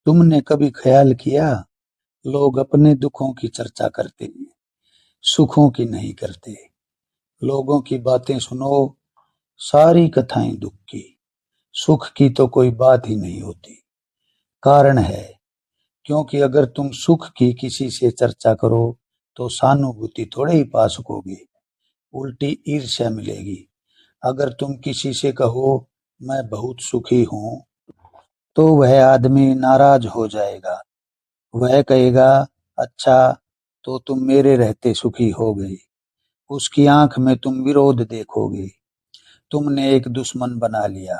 तुमने कभी ख्याल किया, लोग अपने दुखों की चर्चा करते हैं, सुखों की नहीं करते। लोगों की बातें सुनो, सारी कथाएं दुख की। सुख की तो कोई बात ही नहीं होती। कारण है, क्योंकि अगर तुम सुख की किसी से चर्चा करो तो सहानुभूति थोड़े ही पा सकोगे, उल्टी ईर्ष्या मिलेगी। अगर तुम किसी से कहो मैं बहुत सुखी हूं, तो वह आदमी नाराज हो जाएगा। वह कहेगा, अच्छा, तो तुम मेरे रहते सुखी हो गई। उसकी आंख में तुम विरोध देखोगे। तुमने एक दुश्मन बना लिया।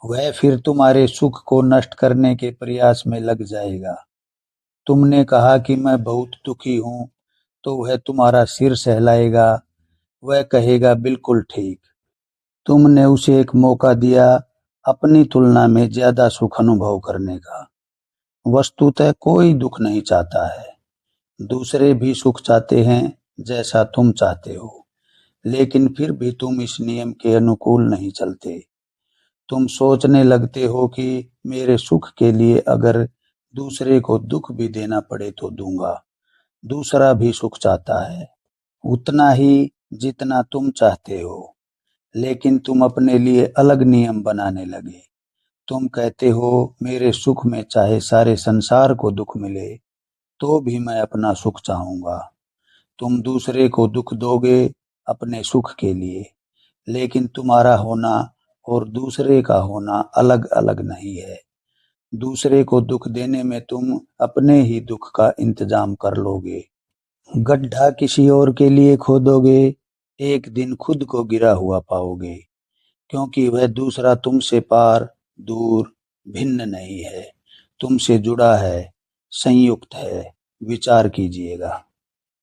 वह फिर तुम्हारे सुख को नष्ट करने के प्रयास में लग जाएगा। तुमने कहा कि मैं बहुत दुखी हूं, तो वह तुम्हारा सिर सहलाएगा। वह कहेगा, बिल्कुल ठीक। तुमने उसे एक मौका दिया अपनी तुलना में ज्यादा सुख अनुभव करने का। वस्तुतः कोई दुख नहीं चाहता है। दूसरे भी सुख चाहते हैं जैसा तुम चाहते हो, लेकिन फिर भी तुम इस नियम के अनुकूल नहीं चलते। तुम सोचने लगते हो कि मेरे सुख के लिए अगर दूसरे को दुख भी देना पड़े तो दूंगा। दूसरा भी सुख चाहता है, उतना ही जितना तुम चाहते हो, लेकिन तुम अपने लिए अलग नियम बनाने लगे। तुम कहते हो, मेरे सुख में चाहे सारे संसार को दुख मिले तो भी मैं अपना सुख चाहूंगा। तुम दूसरे को दुख दोगे अपने सुख के लिए, लेकिन तुम्हारा होना और दूसरे का होना अलग अलग नहीं है। दूसरे को दुख देने में तुम अपने ही दुख का इंतजाम कर लोगे। गड्ढा किसी और के लिए खोदोगे, एक दिन खुद को गिरा हुआ पाओगे, क्योंकि वह दूसरा तुमसे पार, दूर, भिन्न नहीं है, तुमसे जुड़ा है, संयुक्त है। विचार कीजिएगा।